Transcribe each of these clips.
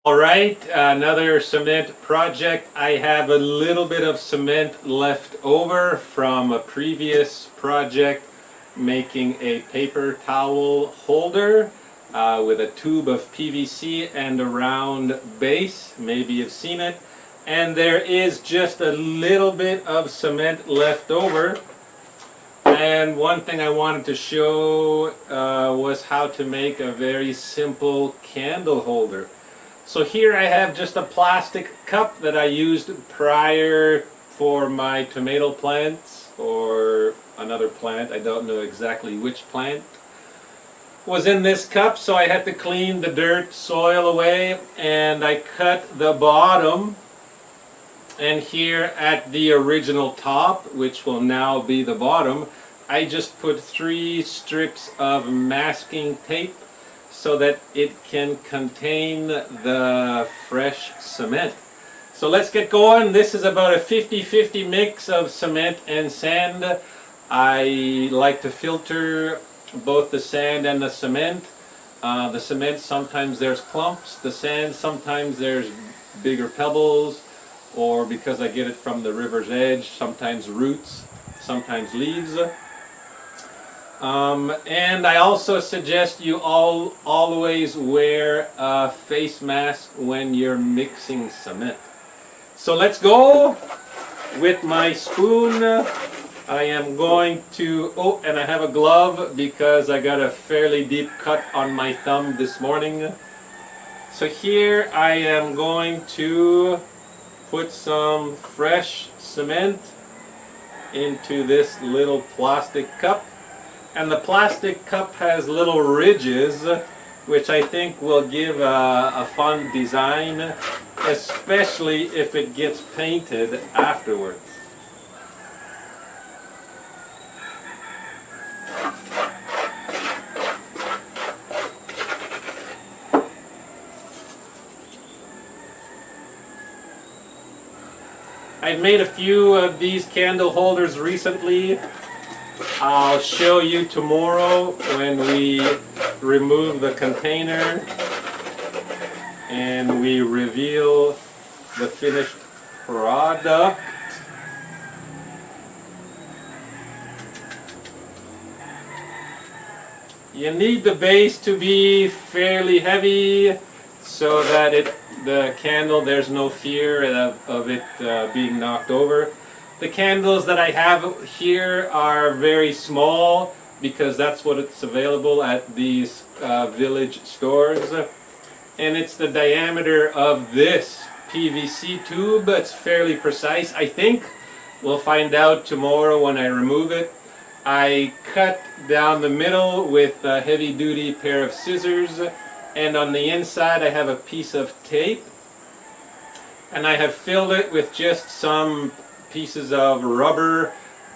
All right, another cement project. I have a little bit of cement left over from a previous project making a paper towel holder with a tube of PVC and a round base. Maybe you've seen it. And there is just a little bit of cement left over. And one thing I wanted to show was how to make a very simple candle holder. So here I have just a plastic cup that I used prior for my tomato plants or another plant. I don't know exactly which plant was in this cup, so I had to clean the dirt, soil away, and I cut the bottom. And here at the original top, which will now be the bottom, I just put 3 strips of masking tape so that it can contain the fresh cement. So let's get going. This is about a 50-50 mix of cement and sand. I like to filter both the sand and the cement. The cement, sometimes there's clumps. The sand, sometimes there's bigger pebbles, or because I get it from the river's edge, sometimes roots, sometimes leaves. And I also suggest you always wear a face mask when you're mixing cement. So let's go with my spoon. I am going to, oh, and I have a glove because I got a fairly deep cut on my thumb this morning. So here I am going to put some fresh cement into this little plastic cup. And the plastic cup has little ridges, which I think will give a fun design, especially if it gets painted afterwards. I've made a few of these candle holders recently. I'll show you tomorrow when we remove the container and we reveal the finished product. You need the base to be fairly heavy so that the candle, there's no fear of it being knocked over. The candles that I have here are very small because that's what it's available at these village stores. And it's the diameter of this PVC tube. It's fairly precise, I think. We'll find out tomorrow when I remove it. I cut down the middle with a heavy-duty pair of scissors. And on the inside I have a piece of tape. And I have filled it with just some pieces of rubber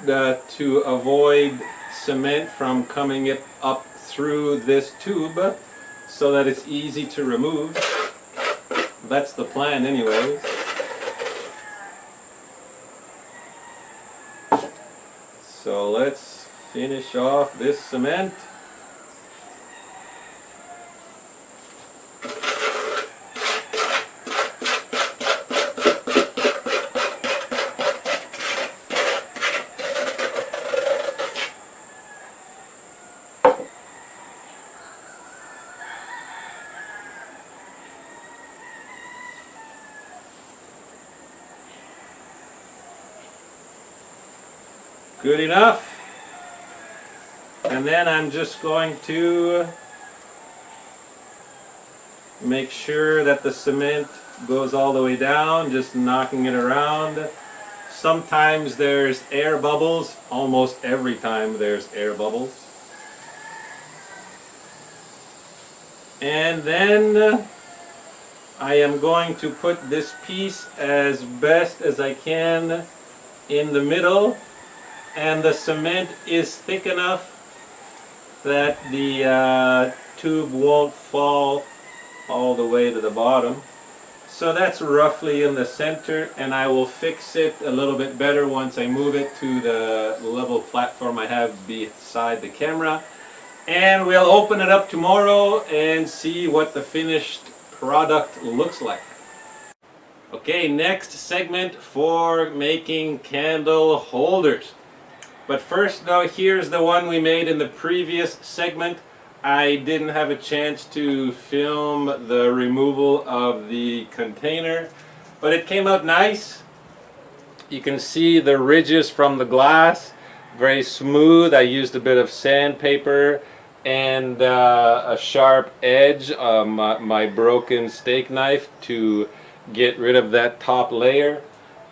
to avoid cement from coming up through this tube so that it's easy to remove. That's the plan anyways. So let's finish off this cement. Good enough. And then I'm just going to make sure that the cement goes all the way down, just knocking it around. Sometimes there's air bubbles, almost every time there's air bubbles. And then I am going to put this piece as best as I can in the middle. And the cement is thick enough that the tube won't fall all the way to the bottom. So that's roughly in the center, and I will fix it a little bit better once I move it to the level platform I have beside the camera. And we'll open it up tomorrow and see what the finished product looks like. Okay, next segment for making candle holders. But first though, here's the one we made in the previous segment. I didn't have a chance to film the removal of the container, but it came out nice. You can see the ridges from the glass, very smooth. I used a bit of sandpaper and a sharp edge of my broken steak knife to get rid of that top layer.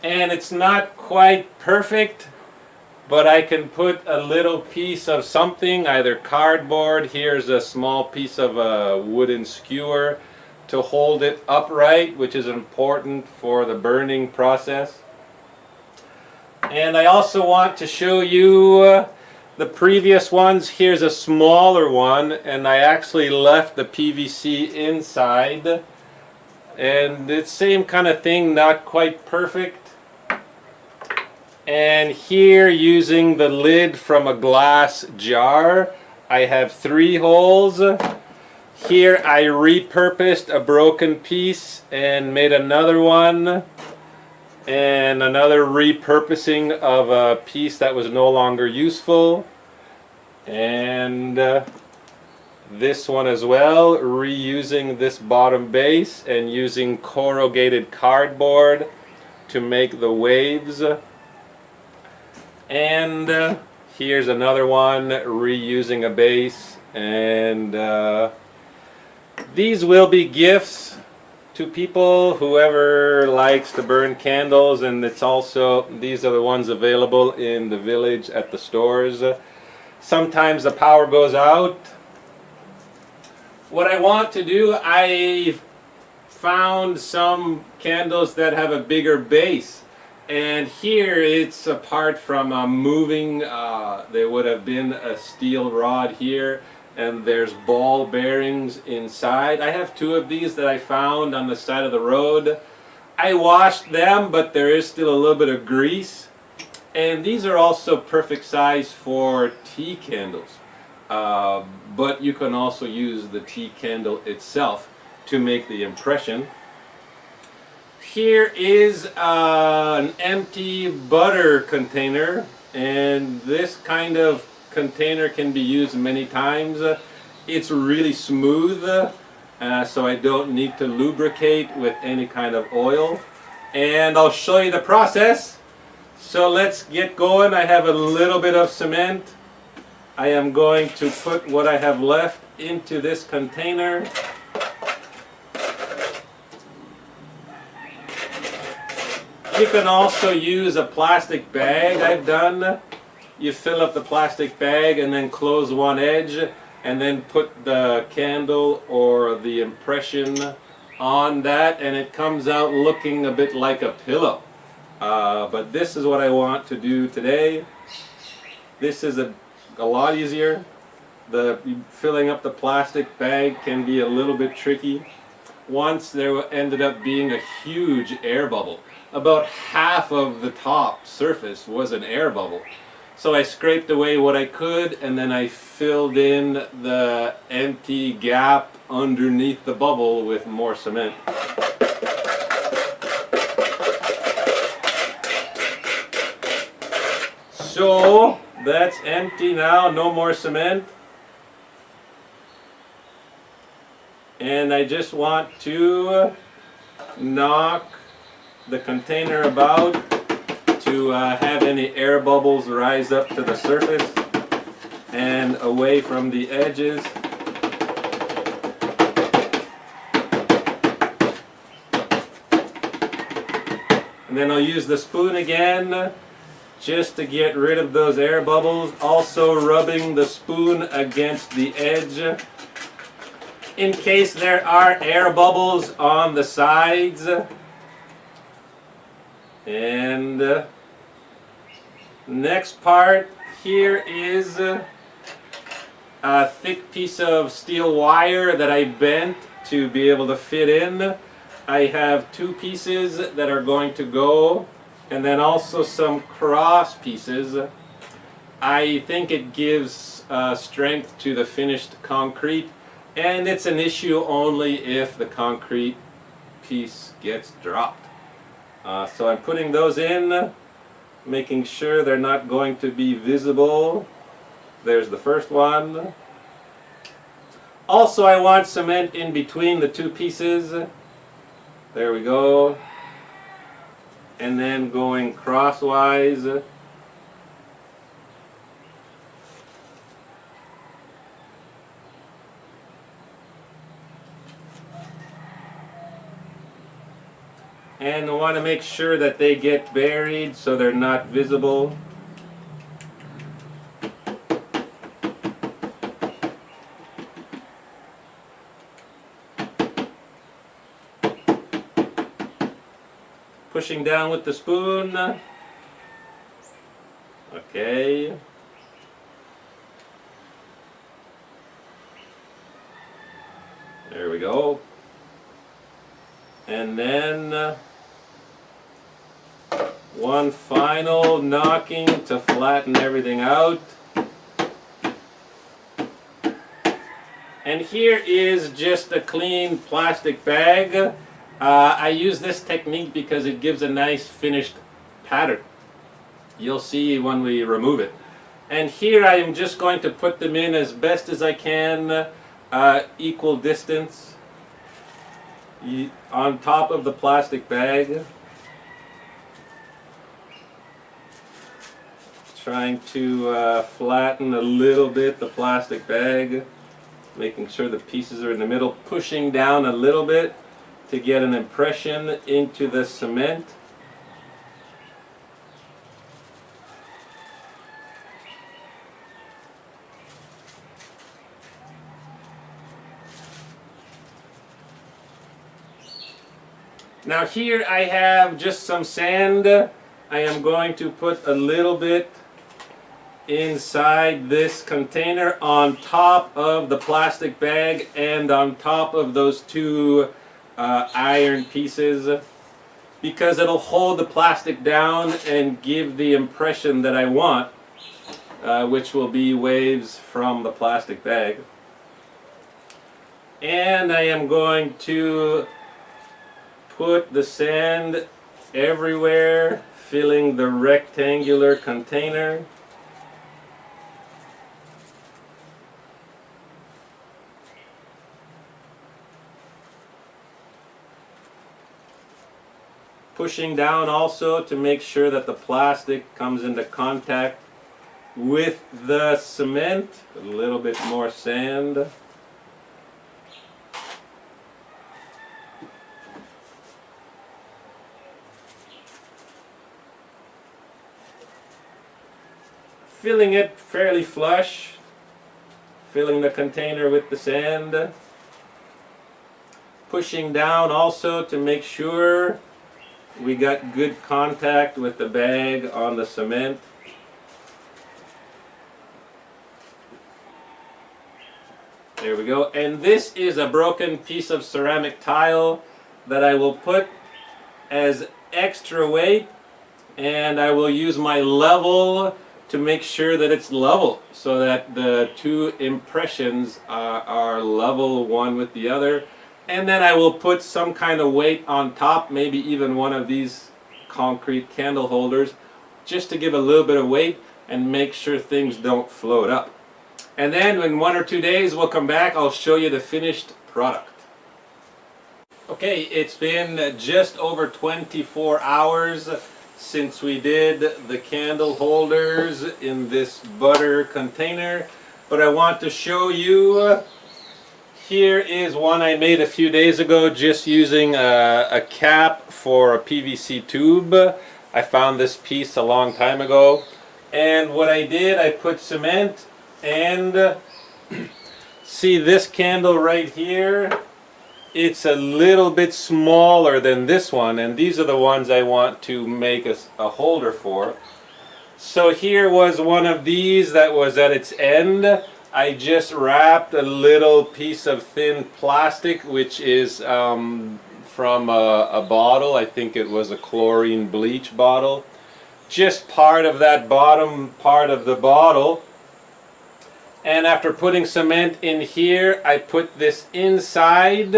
And it's not quite perfect, but I can put a little piece of something, either cardboard, here's a small piece of a wooden skewer to hold it upright, which is important for the burning process. And I also want to show you the previous ones. Here's a smaller one, and I actually left the PVC inside. And it's same kind of thing, not quite perfect. And here, using the lid from a glass jar, I have 3 holes. Here I repurposed a broken piece and made another one, and another repurposing of a piece that was no longer useful, and this one as well, reusing this bottom base and using corrugated cardboard to make the waves. And here's another one, reusing a base. And these will be gifts to people, whoever likes to burn candles. And it's also, these are the ones available in the village at the stores. Sometimes the power goes out. What I want to do, I found some candles that have a bigger base. And here it's apart from moving, there would have been a steel rod here, and there's ball bearings inside. I have 2 of these that I found on the side of the road. I washed them, but there is still a little bit of grease. And these are also perfect size for tea candles. But you can also use the tea candle itself to make the impression. Here is an empty butter container, and this kind of container can be used many times. It's really smooth, so I don't need to lubricate with any kind of oil. And I'll show you the process. So let's get going. I have a little bit of cement. I am going to put what I have left into this container. You can also use a plastic bag. I've done. You fill up the plastic bag and then close one edge and then put the candle or the impression on that, and it comes out looking a bit like a pillow. But this is what I want to do today. This is a lot easier. Filling up the plastic bag can be a little bit tricky. Once there ended up being a huge air bubble. About half of the top surface was an air bubble. So I scraped away what I could, and then I filled in the empty gap underneath the bubble with more cement. So that's empty now, no more cement. And I just want to knock the container about to have any air bubbles rise up to the surface and away from the edges. And then I'll use the spoon again just to get rid of those air bubbles, also rubbing the spoon against the edge in case there are air bubbles on the sides. And next part here is a thick piece of steel wire that I bent to be able to fit in. I have 2 pieces that are going to go, and then also some cross pieces. I think it gives strength to the finished concrete. and it's an issue only if the concrete piece gets dropped. So I'm putting those in, making sure they're not going to be visible. There's the first one. Also, I want cement in between the two pieces. There we go. And then going crosswise. And I want to make sure that they get buried so they're not visible. Pushing down with the spoon. Okay. There we go. And then one final knocking to flatten everything out. And here is just a clean plastic bag. I use this technique because it gives a nice finished pattern. You'll see when we remove it. And here I am just going to put them in as best as I can, equal distance on top of the plastic bag. Trying to flatten a little bit the plastic bag, making sure the pieces are in the middle, pushing down a little bit to get an impression into the cement. Now here I have just some sand. I am going to put a little bit inside this container on top of the plastic bag and on top of those two iron pieces, because it'll hold the plastic down and give the impression that I want, which will be waves from the plastic bag. And I am going to put the sand everywhere, filling the rectangular container. Pushing down also to make sure that the plastic comes into contact with the cement. A little bit more sand. Filling it fairly flush. Filling the container with the sand. Pushing down also to make sure we got good contact with the bag on the cement. There we go. And this is a broken piece of ceramic tile that I will put as extra weight, and I will use my level to make sure that it's level so that the two impressions are level one with the other. And then I will put some kind of weight on top, maybe even one of these concrete candle holders, just to give a little bit of weight and make sure things don't float up. And then in 1 or 2 days we'll come back, I'll show you the finished product. Okay, it's been just over 24 hours since we did the candle holders in this butter container, but I want to show you. Here is one I made a few days ago just using a cap for a PVC tube. I found this piece a long time ago, and what I did, I put cement and see this candle right here, it's a little bit smaller than this one, and these are the ones I want to make a holder for. So here was one of these that was at its end. I just wrapped a little piece of thin plastic, which is from a bottle. I think it was a chlorine bleach bottle. Just part of that bottom part of the bottle. And after putting cement in here, I put this inside,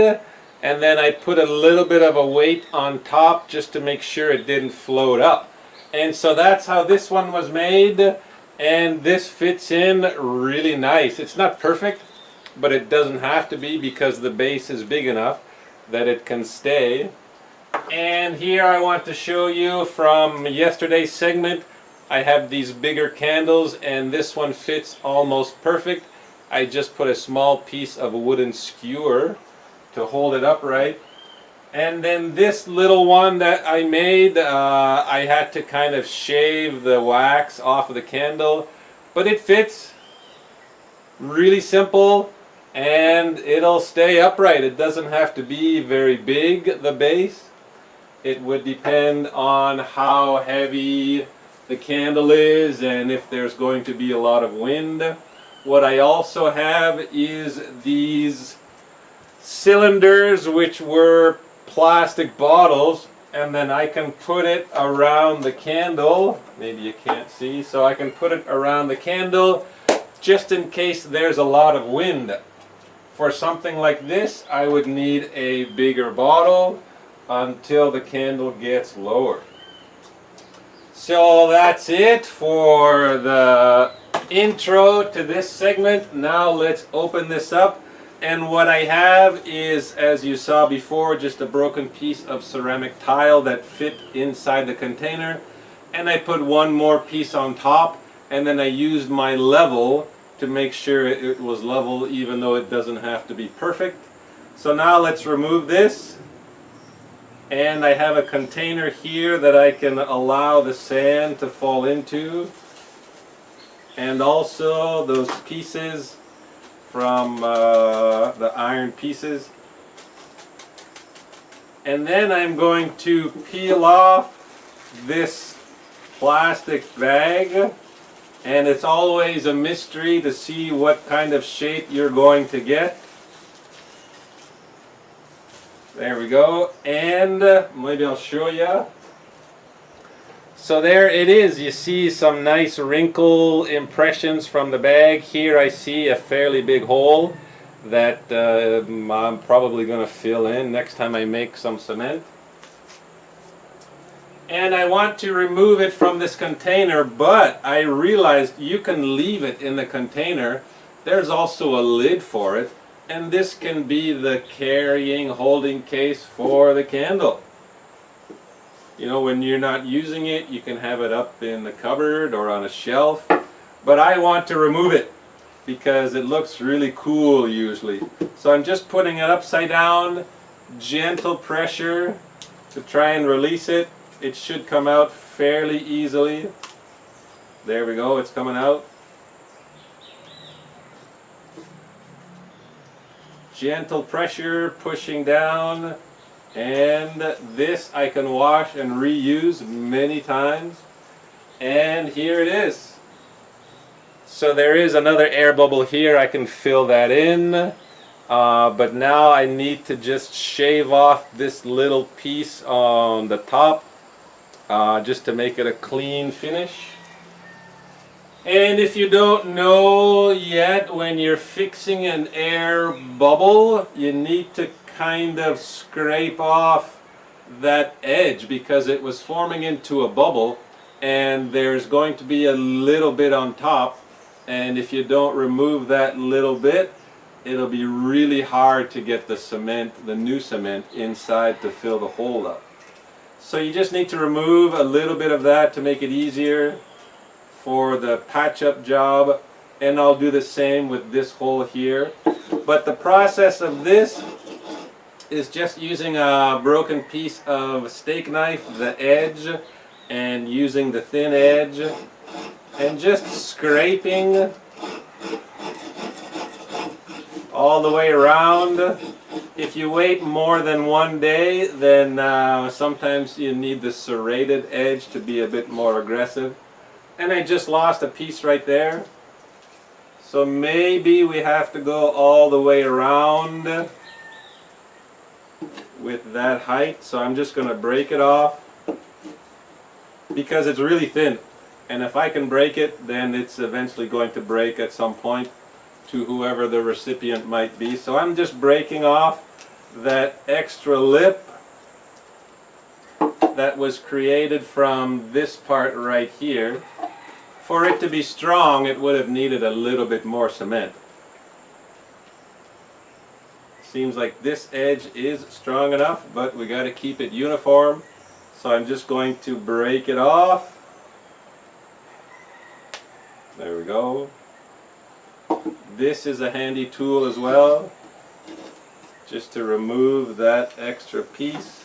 and then I put a little bit of a weight on top just to make sure it didn't float up. And so that's how this one was made, and this fits in really nice. It's not perfect, but it doesn't have to be because the base is big enough that it can stay. And here I want to show you from yesterday's segment, I have these bigger candles, and this one fits almost perfect. I just put a small piece of a wooden skewer to hold it upright. And then this little one that I made, I had to kind of shave the wax off of the candle, but it fits. Really simple, and it'll stay upright. It doesn't have to be very big, the base. It would depend on how heavy the candle is and if there's going to be a lot of wind. What I also have is these cylinders, which were plastic bottles, and then I can put it around the candle. Maybe you can't see, so I can put it around the candle just in case there's a lot of wind. For something like this, I would need a bigger bottle until the candle gets lower. So that's it for the intro to this segment. Now let's open this up. And what I have is, as you saw before, just a broken piece of ceramic tile that fit inside the container. And I put one more piece on top, and then I used my level to make sure it was level, even though it doesn't have to be perfect. So now let's remove this. And I have a container here that I can allow the sand to fall into. And also those pieces from the iron pieces. And then I'm going to peel off this plastic bag. And it's always a mystery to see what kind of shape you're going to get. There we go, and maybe I'll show you. So there it is. You see some nice wrinkle impressions from the bag. Here I see a fairly big hole that I'm probably going to fill in next time I make some cement. And I want to remove it from this container, but I realized you can leave it in the container. There's also a lid for it. And this can be the carrying holding case for the candle. You know, when you're not using it, you can have it up in the cupboard or on a shelf. But I want to remove it because it looks really cool usually. So I'm just putting it upside down, gentle pressure to try and release it. It should come out fairly easily. There we go, it's coming out. Gentle pressure pushing down, and this I can wash and reuse many times. And here it is. So there is another air bubble here. I can fill that in, but now I need to just shave off this little piece on the top just to make it a clean finish. And if you don't know yet, when you're fixing an air bubble, you need to kind of scrape off that edge because it was forming into a bubble, and there's going to be a little bit on top, and if you don't remove that little bit, it'll be really hard to get the cement, the new cement, inside to fill the hole up. So you just need to remove a little bit of that to make it easier for the patch-up job, and I'll do the same with this hole here. But the process of this is just using a broken piece of steak knife, the edge, and using the thin edge, and just scraping all the way around. If you wait more than one day, then sometimes you need the serrated edge to be a bit more aggressive. And I just lost a piece right there. So maybe we have to go all the way around with that height. So I'm just going to break it off because it's really thin. And if I can break it, then it's eventually going to break at some point. to whoever the recipient might be. So I'm just breaking off that extra lip that was created from this part right here. For it to be strong, it would have needed a little bit more cement. Seems like this edge is strong enough, but we got to keep it uniform. So I'm just going to break it off. There we go. This is a handy tool as well, just to remove that extra piece.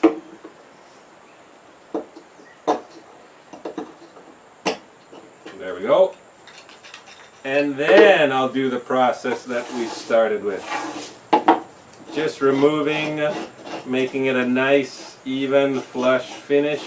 There we go. And then I'll do the process that we started with. Just removing, making it a nice, even, flush finish.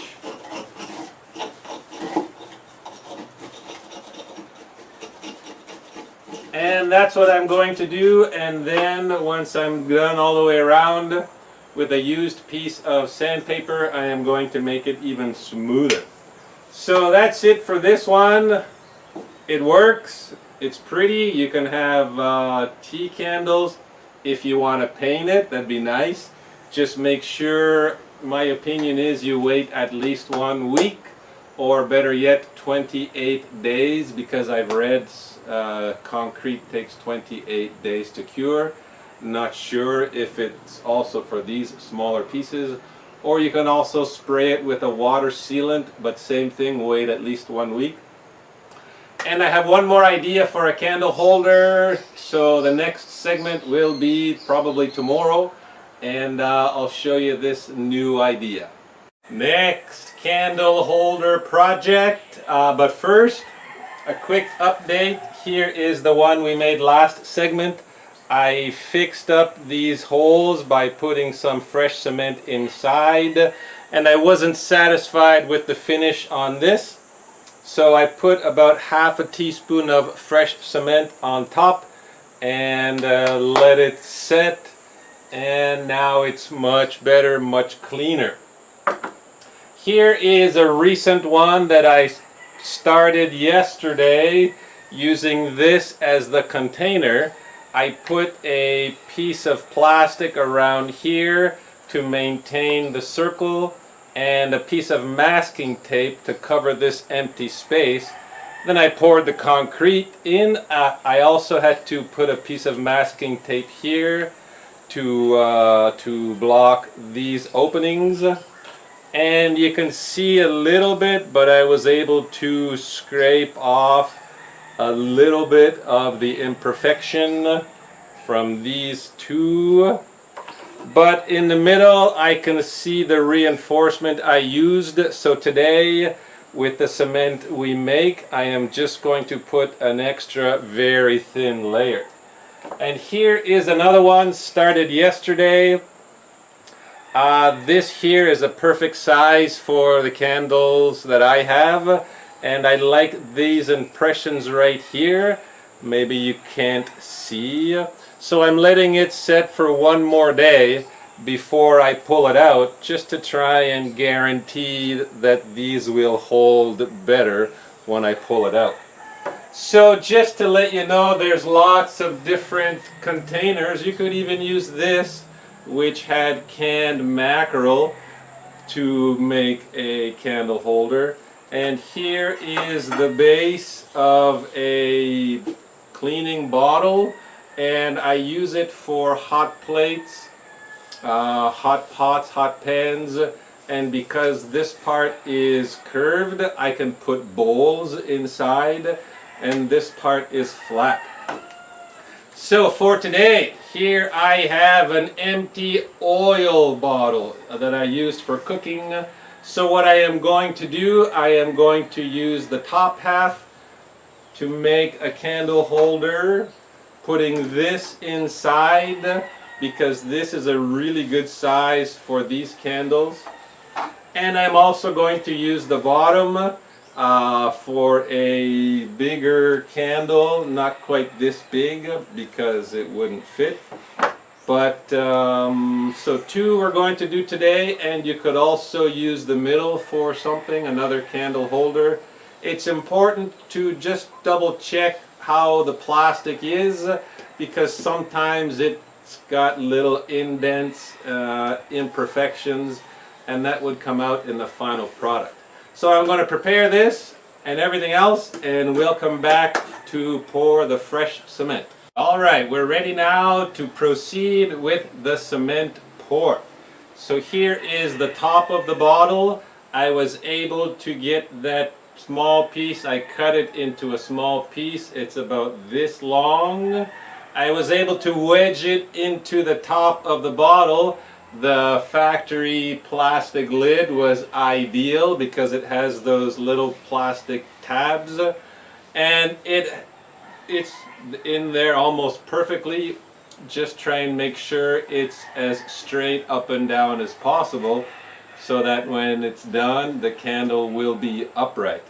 And that's what I'm going to do, and then once I'm done all the way around with a used piece of sandpaper, I am going to make it even smoother. So that's it for this one. It works, it's pretty. You can have tea candles. If you want to paint it, that'd be nice. Just make sure, my opinion is, you wait at least 1 week, or better yet 28 days, because I've read concrete takes 28 days to cure. Not sure if it's also for these smaller pieces. Or you can also spray it with a water sealant, but same thing, wait at least 1 week. And I have one more idea for a candle holder, so the next segment will be probably tomorrow, and I'll show you this new idea. Next candle holder project, but first a quick update. Here is the one we made last segment. I fixed up these holes by putting some fresh cement inside, and I wasn't satisfied with the finish on this. So I put about half a teaspoon of fresh cement on top and let it set, and now it's much better, much cleaner. Here is a recent one that I started yesterday using this as the container. I put a piece of plastic around here to maintain the circle, and a piece of masking tape to cover this empty space. Then I poured the concrete in. I also had to put a piece of masking tape here to block these openings. And you can see a little bit, but I was able to scrape off a little bit of the imperfection from these two. But in the middle I can see the reinforcement I used. So today, with the cement we make, I am just going to put an extra very thin layer. And here is another one, started yesterday. This here is a perfect size for the candles that I have, and I like these impressions right here. Maybe you can't see. So I'm letting it set for 1 more day before I pull it out, just to try and guarantee that these will hold better when I pull it out. So just to let you know, there's lots of different containers. You could even use this, which had canned mackerel, to make a candle holder. And here is the base of a cleaning bottle, and I use it for hot plates, hot pots, hot pans, and because this part is curved, I can put bowls inside, and this part is flat. So for today, here I have an empty oil bottle that I used for cooking. So what I am going to do, I am going to use the top half to make a candle holder, putting this inside because this is a really good size for these candles. And I'm also going to use the bottom for a bigger candle, not quite this big because it wouldn't fit. But so 2 we're going to do today, and you could also use the middle for something, another candle holder. It's important to just double check how the plastic is, because sometimes it's got little indents, imperfections, and that would come out in the final product. So I'm going to prepare this and everything else, and we'll come back to pour the fresh cement. Alright, we're ready now to proceed with the cement pour. So here is the top of the bottle. I was able to get that small piece. I cut it into a small piece. It's about this long. I was able to wedge it into the top of the bottle. The factory plastic lid was ideal because it has those little plastic tabs, and it's in there almost perfectly. Just try and make sure it's as straight up and down as possible so that when it's done the candle will be upright.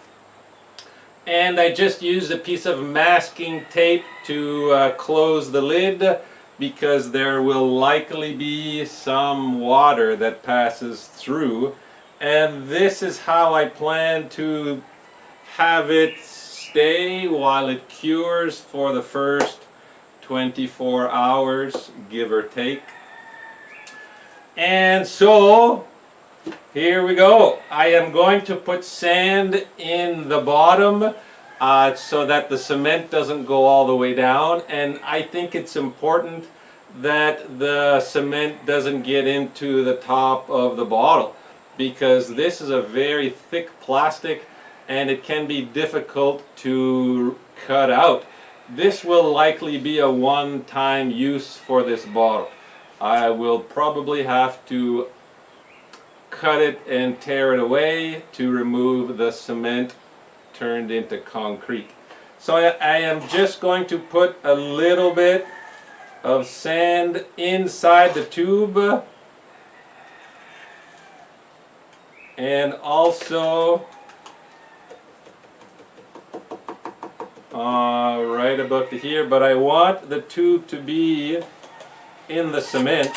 And I just used a piece of masking tape to close the lid, because there will likely be some water that passes through, and this is how I plan to have it stay while it cures for the first 24 hours, give or take. And so here we go. I am going to put sand in the bottom so that the cement doesn't go all the way down, and I think it's important that the cement doesn't get into the top of the bottle, because this is a very thick plastic and it can be difficult to cut out. This will likely be a one-time use for this bottle. I will probably have to cut it and tear it away to remove the cement turned into concrete. So I am just going to put a little bit of sand inside the tube, and also right about to here, but I want the tube to be in the cement,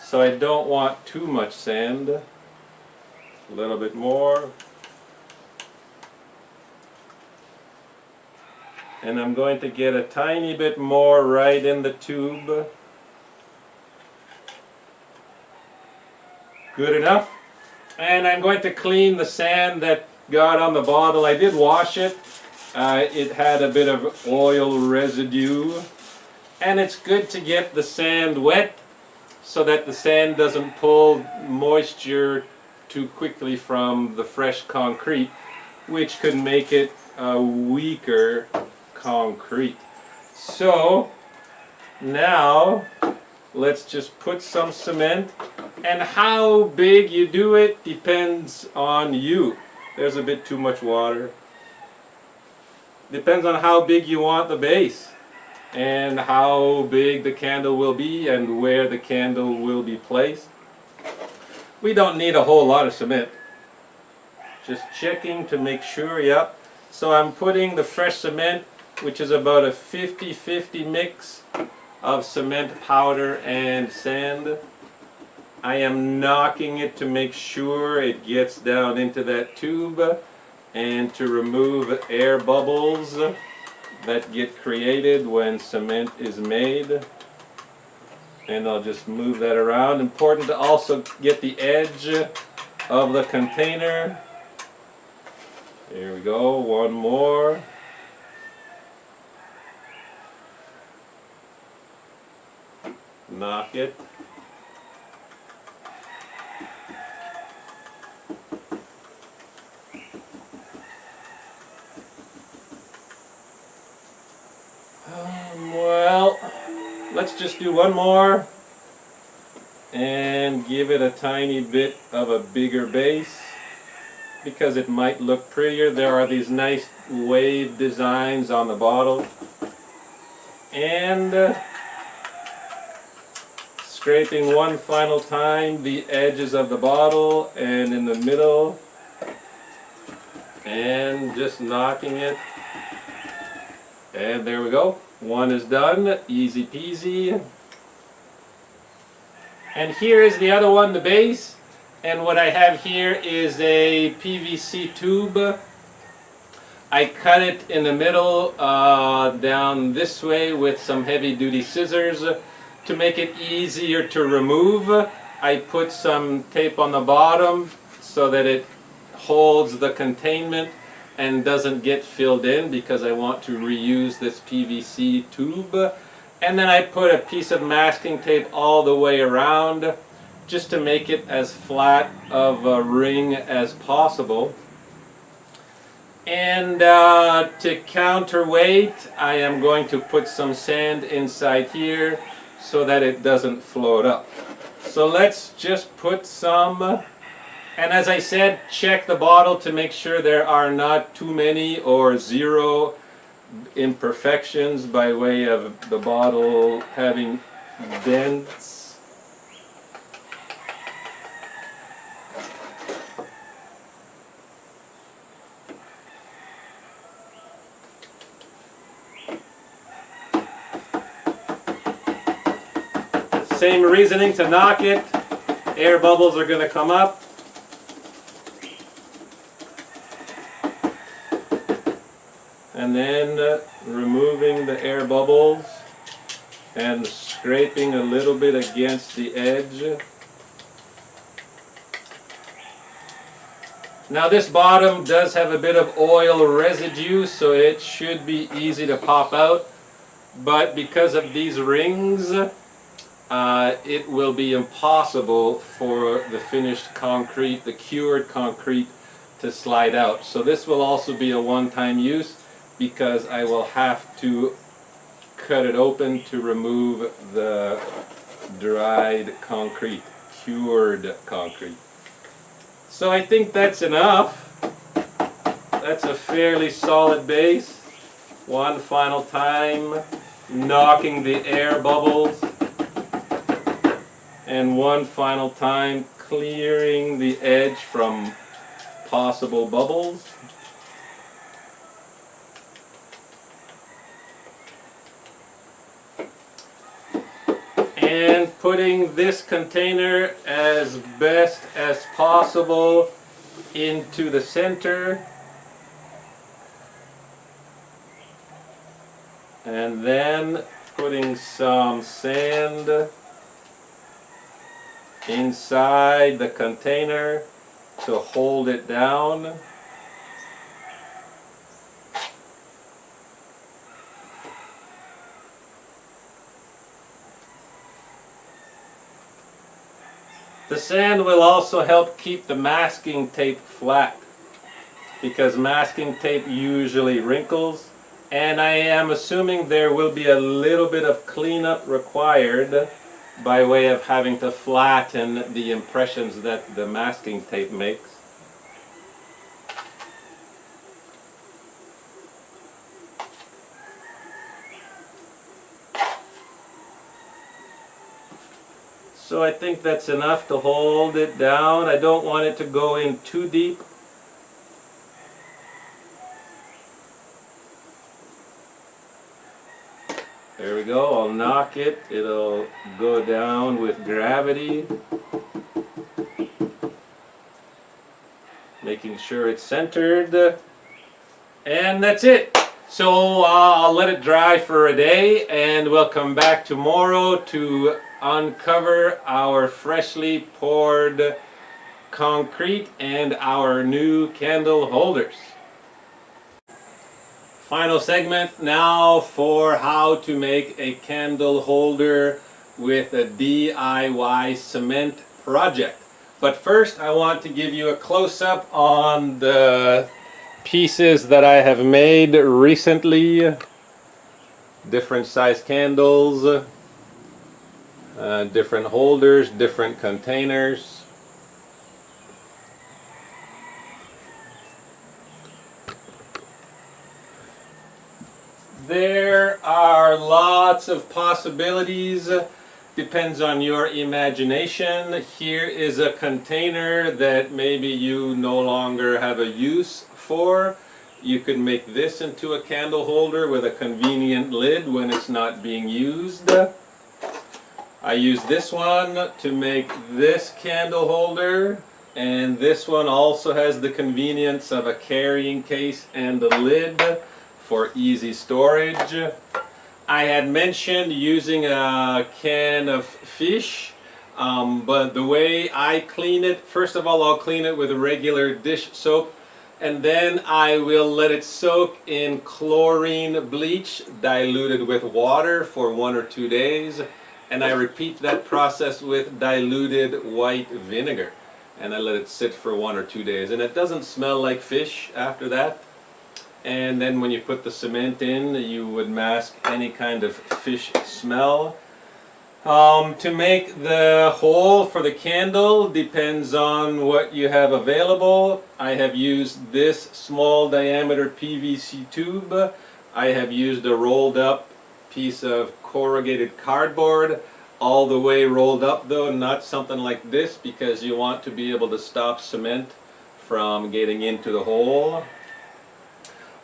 so I don't want too much sand. A little bit more. And I'm going to get a tiny bit more right in the tube. Good enough. And I'm going to clean the sand that got on the bottle. I did wash it. It had a bit of oil residue. And it's good to get the sand wet so that the sand doesn't pull moisture too quickly from the fresh concrete, which could make it a weaker concrete. So now let's just put some cement, and how big you do it depends on you. There's a bit too much water. Depends on how big you want the base and how big the candle will be and where the candle will be placed. We don't need a whole lot of cement. Just checking to make sure. Yep. So I'm putting the fresh cement, which is about a 50-50 mix of cement powder and sand. I am knocking it to make sure it gets down into that tube and to remove air bubbles that get created when cement is made. And I'll just move that around. Important to also get the edge of the container. There we go, one more. Knock it. Well, let's just do one more and give it a tiny bit of a bigger base because it might look prettier. There are these nice wave designs on the bottle. And scraping one final time the edges of the bottle and in the middle, and just knocking it. And there we go. One is done. Easy peasy. And here is the other one, the base. And what I have here is a PVC tube. I cut it in the middle down this way with some heavy duty scissors to make it easier to remove. I put some tape on the bottom so that it holds the containment and doesn't get filled in, because I want to reuse this PVC tube. And then I put a piece of masking tape all the way around just to make it as flat of a ring as possible. And to counterweight, I am going to put some sand inside here so that it doesn't float up. So let's just put some, and as I said, check the bottle to make sure there are not too many or zero imperfections by way of the bottle having dents. Same reasoning to knock it. Air bubbles are going to come up. And then removing the air bubbles and scraping a little bit against the edge. Now this bottom does have a bit of oil residue, so it should be easy to pop out. But because of these rings, it will be impossible for the finished concrete, the cured concrete, to slide out. So this will also be a one-time use, because I will have to cut it open to remove the dried concrete, cured concrete. So I think that's enough. That's a fairly solid base. One final time, knocking the air bubbles. And one final time, clearing the edge from possible bubbles. And putting this container as best as possible into the center. And then putting some sand inside the container to hold it down. The sand will also help keep the masking tape flat, because masking tape usually wrinkles, and I am assuming there will be a little bit of cleanup required by way of having to flatten the impressions that the masking tape makes. So I think that's enough to hold it down. I don't want it to go in too deep. There we go, I'll knock it, it'll go down with gravity. Making sure it's centered. And that's it. So I'll let it dry for a day, and we'll come back tomorrow to uncover our freshly poured concrete and our new candle holders. Final segment now for how to make a candle holder with a DIY cement project. But first I want to give you a close-up on the pieces that I have made recently. Different size candles, different holders, different containers. There are lots of possibilities, depends on your imagination. Here is a container that maybe you no longer have a use for. You could make this into a candle holder with a convenient lid when it's not being used. I use this one to make this candle holder. And this one also has the convenience of a carrying case and a lid for easy storage. I had mentioned using a can of fish, but the way I clean it, first of all I'll clean it with a regular dish soap, and then I will let it soak in chlorine bleach diluted with water for 1 or 2 days, and I repeat that process with diluted white vinegar, and I let it sit for 1 or 2 days, and it doesn't smell like fish after that. And then when you put the cement in, you would mask any kind of fish smell. To make the hole for the candle depends on what you have available. I have used this small diameter PVC tube. I have used a rolled up piece of corrugated cardboard, all the way rolled up though, not something like this, because you want to be able to stop cement from getting into the hole.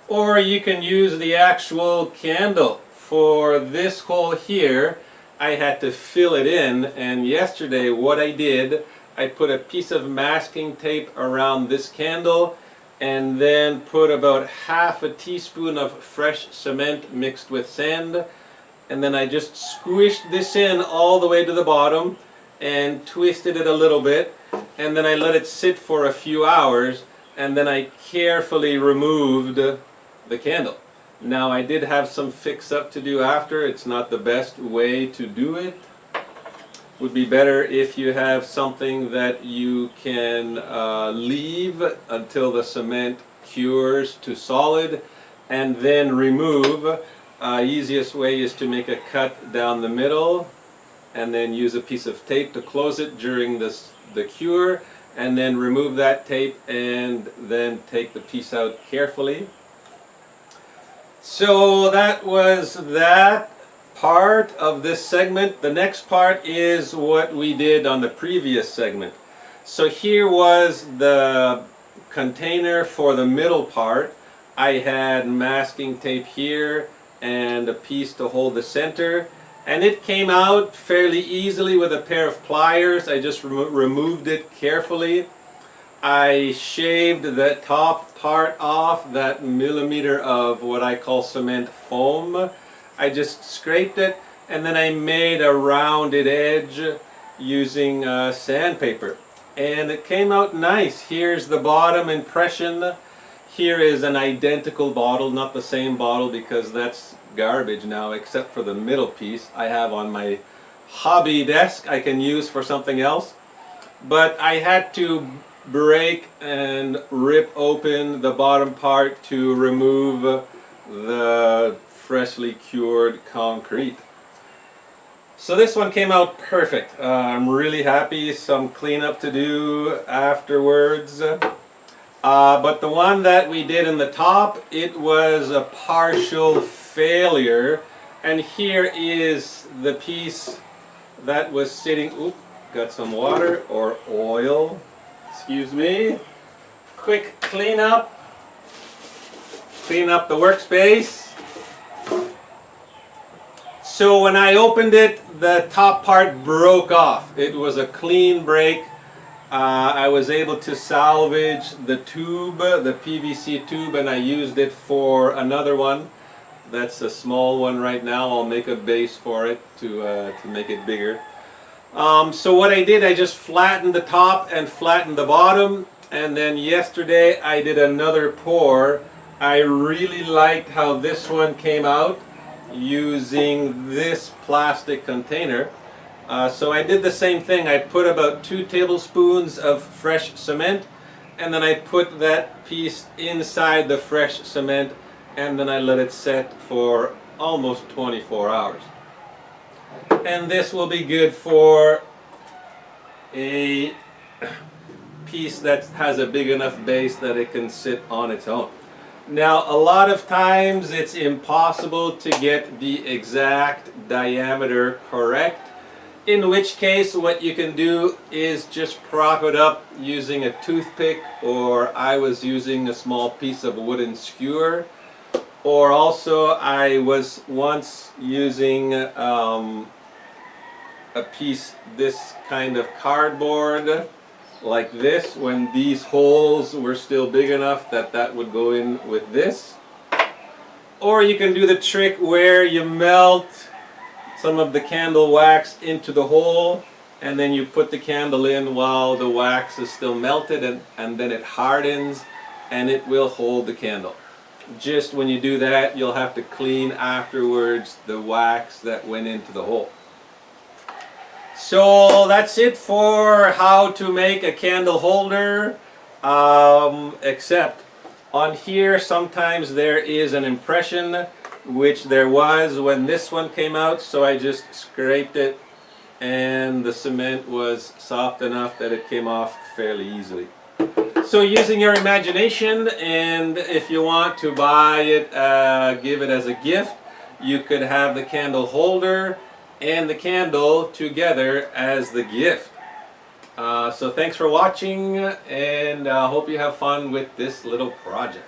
Or you can use the actual candle. For this hole here, I had to fill it in, and yesterday what I did, I put a piece of masking tape around this candle and then put about half a teaspoon of fresh cement mixed with sand, and then I just squished this in all the way to the bottom and twisted it a little bit, and then I let it sit for a few hours, and then I carefully removed the candle. Now I did have some fix up to do after. It's not the best way to do it. Would be better if you have something that you can leave until the cement cures to solid and then remove. Easiest way is to make a cut down the middle and then use a piece of tape to close it during the cure, and then remove that tape and then take the piece out carefully. So that was that part of this segment. The next part is what we did on the previous segment. So here was the container for the middle part. I had masking tape here and a piece to hold the center, and it came out fairly easily with a pair of pliers. I just removed it carefully. I shaved the top part off, that millimeter of what I call cement foam. I just scraped it, and then I made a rounded edge using sandpaper, and it came out nice. Here's the bottom impression. Here is an identical bottle, not the same bottle because that's garbage now, except for the middle piece I have on my hobby desk I can use for something else. But I had to break and rip open the bottom part to remove the freshly cured concrete. So this one came out perfect. I'm really happy. Some cleanup to do afterwards. But the one that we did in the top, it was a partial failure. And here is the piece that was sitting, oop, got some water or oil. Excuse me. Quick cleanup. Clean up the workspace. So when I opened it, the top part broke off. It was a clean break. I was able to salvage the tube, the PVC tube, and I used it for another one. That's a small one right now. I'll make a base for it to make it bigger. So what I did, I just flattened the top and flattened the bottom, and then yesterday I did another pour. I really liked how this one came out using this plastic container. So I did the same thing. I put about 2 tablespoons of fresh cement, and then I put that piece inside the fresh cement, and then I let it set for almost 24 hours. And this will be good for a piece that has a big enough base that it can sit on its own. Now, a lot of times it's impossible to get the exact diameter correct, in which case what you can do is just prop it up using a toothpick, or I was using a small piece of wooden skewer, or also I was once using a piece, this kind of cardboard, like this when these holes were still big enough that that would go in with this. Or you can do the trick where you melt some of the candle wax into the hole and then you put the candle in while the wax is still melted, and then it hardens and it will hold the candle. Just when you do that, you'll have to clean afterwards the wax that went into the hole. So that's it for how to make a candle holder, except on here sometimes there is an impression, which there was when this one came out, so I just scraped it and the cement was soft enough that it came off fairly easily. So using your imagination, and if you want to buy it, give it as a gift, you could have the candle holder and the candle together as the gift. So thanks for watching, and I hope you have fun with this little project.